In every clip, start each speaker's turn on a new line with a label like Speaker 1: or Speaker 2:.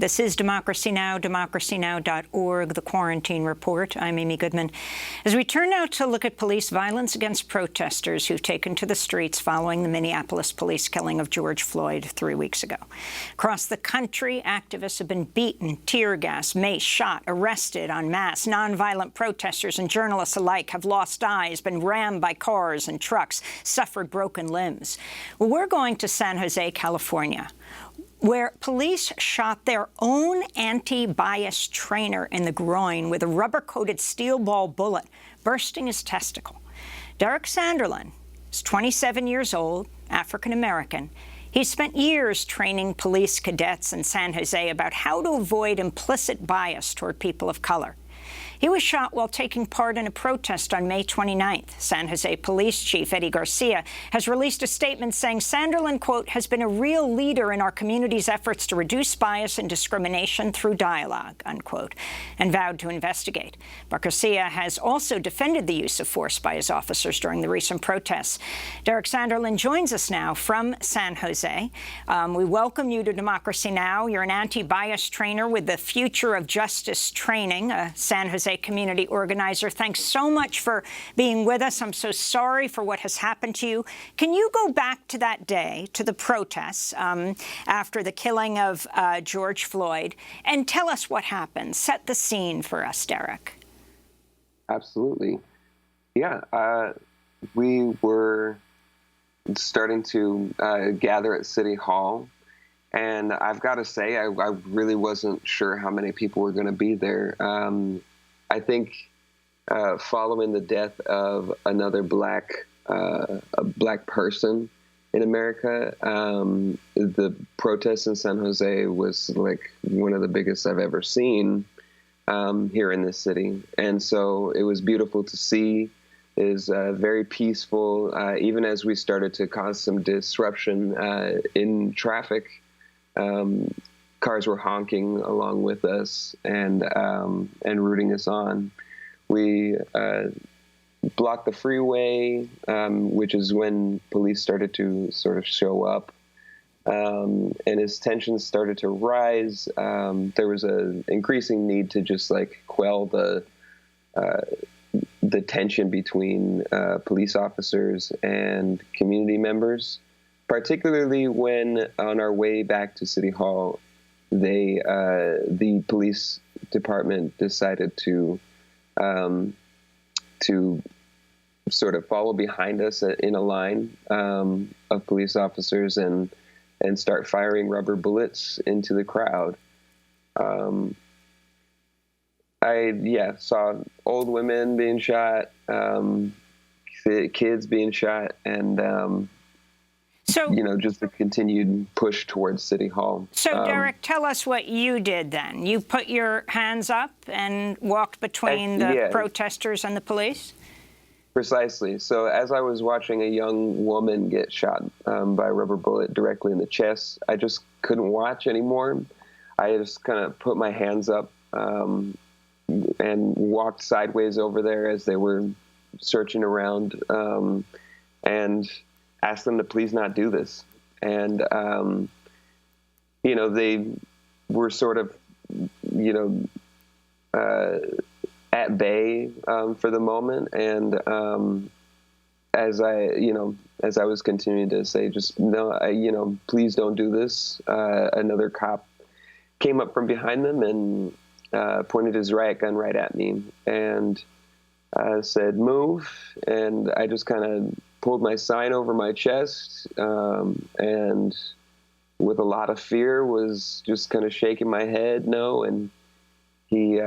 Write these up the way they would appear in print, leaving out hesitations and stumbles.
Speaker 1: This is Democracy Now!, democracynow.org, the Quarantine Report. I'm Amy Goodman. As we turn now to look at police violence against protesters who've taken to the streets following the Minneapolis police killing of George Floyd 3 weeks ago. Across the country, activists have been beaten, tear gas, mace, shot, arrested en masse. Nonviolent protesters and journalists alike have lost eyes, been rammed by cars and trucks, suffered broken limbs. Well, we're going to San Jose, California, where police shot their own anti-bias trainer in the groin with a rubber-coated steel ball bullet, bursting his testicle. Derrick Sanderlin is 27 years old, African-American. He spent years training police cadets in San Jose about how to avoid implicit bias toward people of color. He was shot while taking part in a protest on May 29th. San Jose Police Chief Eddie Garcia has released a statement saying Sanderlin, quote, has been a real leader in our community's efforts to reduce bias and discrimination through dialogue, unquote, and vowed to investigate. But Garcia has also defended the use of force by his officers during the recent protests. Derrick Sanderlin joins us now from San Jose. We welcome you to Democracy Now! You're an anti-bias trainer with the Future of Justice Training, a San Jose community organizer. Thanks so much for being with us. I'm so sorry for what has happened to you. Can you go back to that day, to the protests after the killing of George Floyd, and tell us what happened? Set the scene for us, Derrick.
Speaker 2: Absolutely. Yeah, we were starting to gather at City Hall. And I've got to say, I really wasn't sure how many people were going to be there. I think following the death of another black person in America, the protests in San Jose was like one of the biggest I've ever seen here in this city. And so it was beautiful to see. It was very peaceful, even as we started to cause some disruption in traffic. Cars were honking along with us and rooting us on. We blocked the freeway, which is when police started to sort of show up, and as tensions started to rise, there was an increasing need to just like quell the tension between police officers and community members, particularly when on our way back to City Hall, the police department decided to sort of follow behind us in a line of police officers and start firing rubber bullets into the crowd. I saw old women being shot, kids being shot, and just the continued push towards City Hall. So,
Speaker 1: Derrick, tell us what you did then. You put your hands up and walked between the protesters and the police?
Speaker 2: Precisely. So as I was watching a young woman get shot by a rubber bullet directly in the chest, I just couldn't watch anymore. I just kind of put my hands up and walked sideways over there as they were searching around and asked them to please not do this. And, they were sort of, at bay for the moment. And as I was continuing to say, just no, please don't do this, another cop came up from behind them and pointed his riot gun right at me and said, move. And I just kind of pulled my sign over my chest, and with a lot of fear was just kind of shaking my head no. And he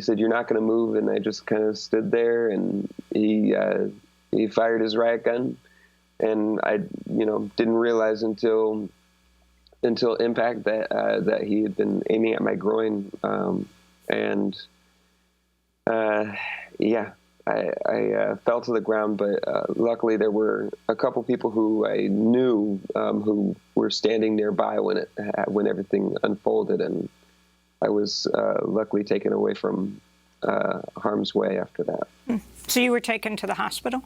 Speaker 2: said, you're not going to move. And I just kind of stood there, and he fired his riot gun, and I didn't realize until impact that he had been aiming at my groin, I fell to the ground, but luckily there were a couple people who I knew who were standing nearby when everything unfolded, and I was luckily taken away from harm's way after that.
Speaker 1: So you were taken to the hospital?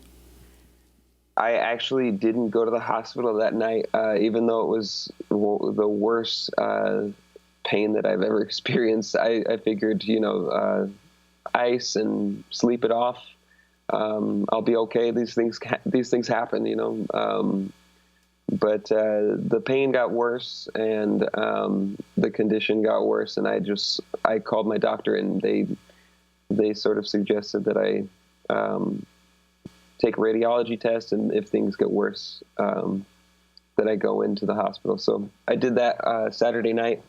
Speaker 2: I actually didn't go to the hospital that night, even though it was the worst pain that I've ever experienced. I figured, ice and sleep it off. I'll be okay. These things happen, but the pain got worse, and the condition got worse, and I called my doctor, and they sort of suggested that I take a radiology test, and if things get worse, that I go into the hospital. So I did that Saturday night,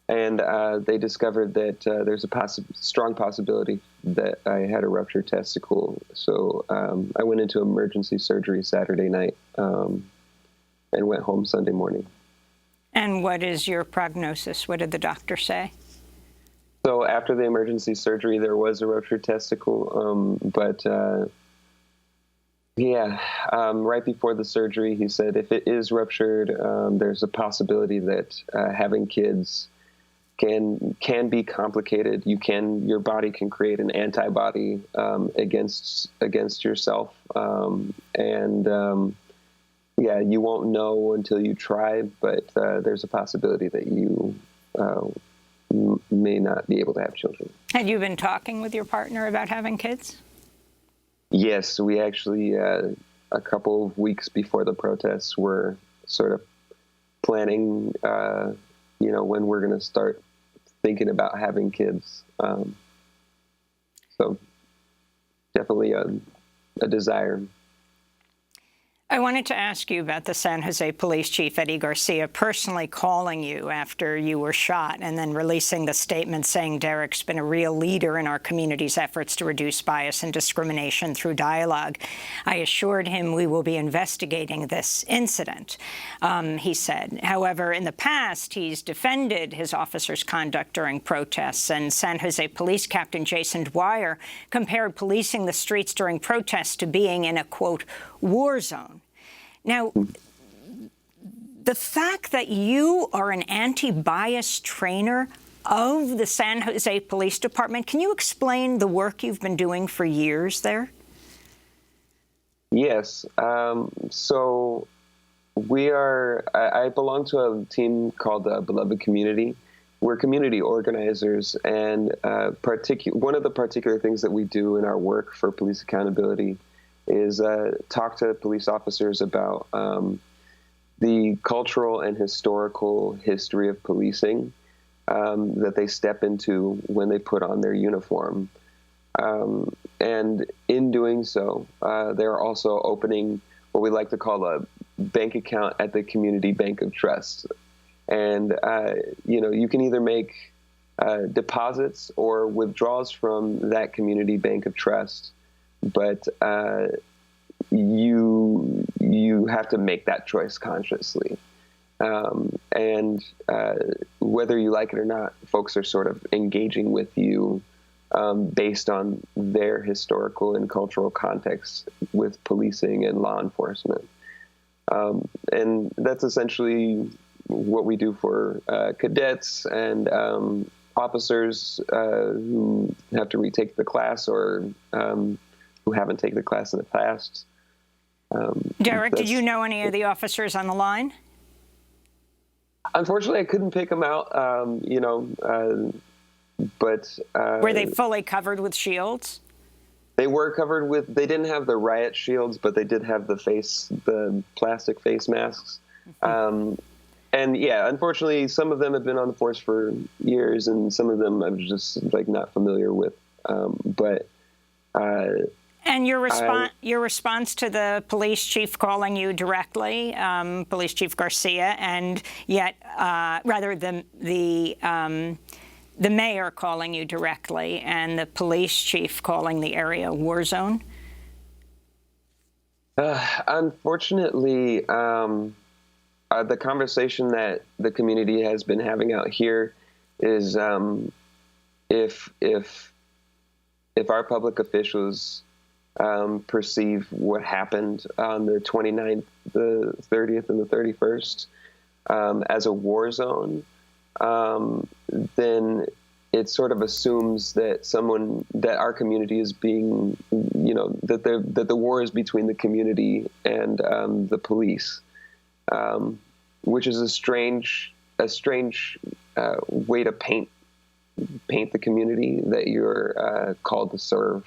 Speaker 2: and they discovered that there's a strong possibility that I had a ruptured testicle. So I went into emergency surgery Saturday night and went home Sunday morning.
Speaker 1: And what is your prognosis? What did the doctor say?
Speaker 2: So after the emergency surgery, there was a ruptured testicle, but right before the surgery, he said if it is ruptured, there's a possibility that having kids can be complicated. Your body can create an antibody against yourself, you won't know until you try. But there's a possibility that you may not be able to have children.
Speaker 1: Had you been talking with your partner about having kids?
Speaker 2: Yes, we actually, a couple of weeks before the protests, were sort of planning, when we're going to start thinking about having kids. So definitely a desire.
Speaker 1: I wanted to ask you about the San Jose Police Chief, Eddie Garcia, personally calling you after you were shot and then releasing the statement saying Derrick's been a real leader in our community's efforts to reduce bias and discrimination through dialogue. I assured him we will be investigating this incident, he said. However, in the past, he's defended his officers' conduct during protests, and San Jose Police Captain Jason Dwyer compared policing the streets during protests to being in a, quote, war zone. Now, the fact that you are an anti-bias trainer of the San Jose Police Department, can you explain the work you've been doing for years there?
Speaker 2: Yes. So I belong to a team called Beloved Community. We're community organizers, and one of the particular things that we do in our work for police accountability is talk to police officers about the cultural and historical history of policing that they step into when they put on their uniform. And in doing so, they're also opening what we like to call a bank account at the Community Bank of Trust. And, you can either make deposits or withdrawals from that Community Bank of Trust, but you have to make that choice consciously. And whether you like it or not, folks are sort of engaging with you based on their historical and cultural context with policing and law enforcement. And that's essentially what we do for cadets and officers who have to retake the class or who haven't taken the class in the past.
Speaker 1: Derrick, did you know any of the officers on the line?
Speaker 2: Unfortunately, I couldn't pick them out, but...
Speaker 1: Were they fully covered with shields?
Speaker 2: They were covered with... They didn't have the riot shields, but they did have the plastic face masks. Mm-hmm. And yeah, unfortunately, some of them have been on the force for years, and some of them I'm just not familiar with.
Speaker 1: And your response to the police chief calling you directly, Police Chief Garcia, and yet rather than the mayor calling you directly and the police chief calling the area a war zone?
Speaker 2: Unfortunately, the conversation that the community has been having out here is if our public officials perceive what happened on the 29th, the 30th, and the 31st as a war zone, then it sort of assumes that our community is being, that the war is between the community and the police, which is a strange way to paint the community that you're called to serve.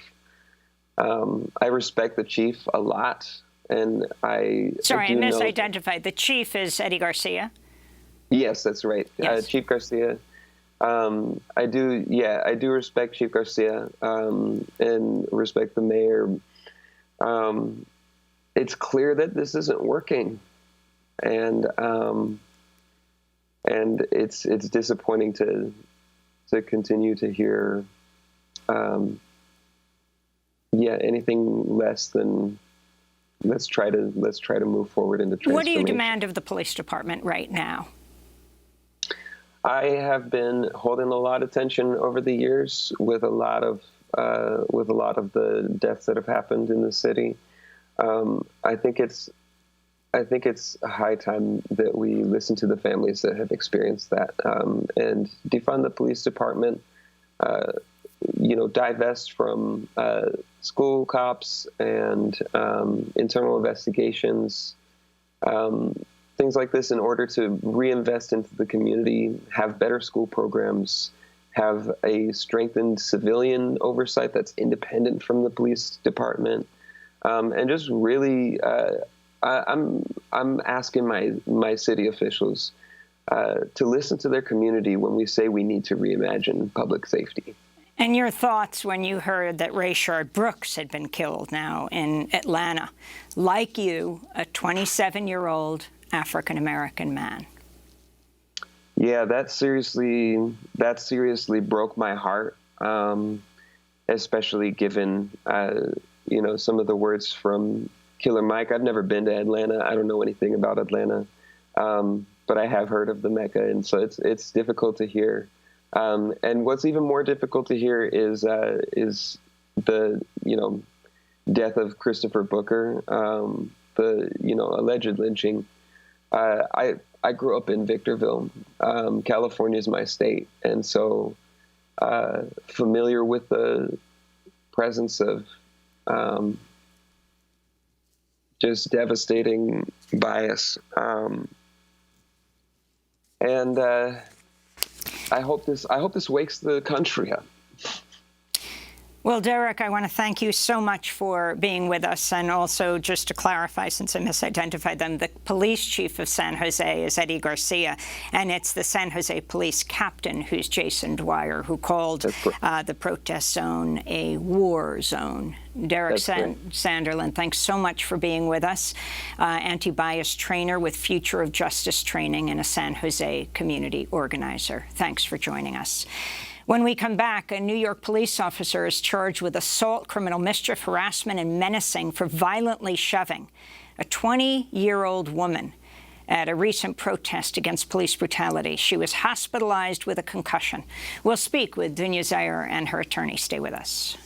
Speaker 2: I respect the chief a lot, and
Speaker 1: Sorry, I misidentified. The chief is Eddie Garcia.
Speaker 2: Yes, that's right.
Speaker 1: Yes.
Speaker 2: Chief Garcia. I do respect Chief Garcia and respect the mayor. It's clear that this isn't working, and it's disappointing to continue to hear anything less than let's try to move forward into transformation.
Speaker 1: What do you demand of the police department right now?
Speaker 2: I have been holding a lot of tension over the years with a lot of the deaths that have happened in the city. I think it's high time that we listen to the families that have experienced that and defund the police department. Divest from school cops and internal investigations. Things like this in order to reinvest into the community, have better school programs, have a strengthened civilian oversight that's independent from the police department, and just really, I'm asking my city officials to listen to their community when we say we need to reimagine public safety.
Speaker 1: And your thoughts when you heard that Rayshard Brooks had been killed now in Atlanta, like you, a 27-year-old African-American man?
Speaker 2: Yeah, that seriously broke my heart, especially given, some of the words from Killer Mike. I've never been to Atlanta. I don't know anything about Atlanta, but I have heard of the Mecca, and so it's difficult to hear. And what's even more difficult to hear is the death of Christopher Booker, the alleged lynching. I grew up in Victorville. California is my state, and so familiar with the presence of just devastating bias. And I hope this wakes the country up.
Speaker 1: Well, Derrick, I want to thank you so much for being with us. And also, just to clarify, since I misidentified them, the police chief of San Jose is Eddie Garcia, and it's the San Jose police captain who's Jason Dwyer, who called the protest zone a war zone. Derrick Sanderlin, thanks so much for being with us. Anti-bias trainer with Future of Justice Training and a San Jose community organizer. Thanks for joining us. When we come back, a New York police officer is charged with assault, criminal mischief, harassment, and menacing for violently shoving a 20-year-old woman at a recent protest against police brutality. She was hospitalized with a concussion. We'll speak with Dunya Zaire and her attorney. Stay with us.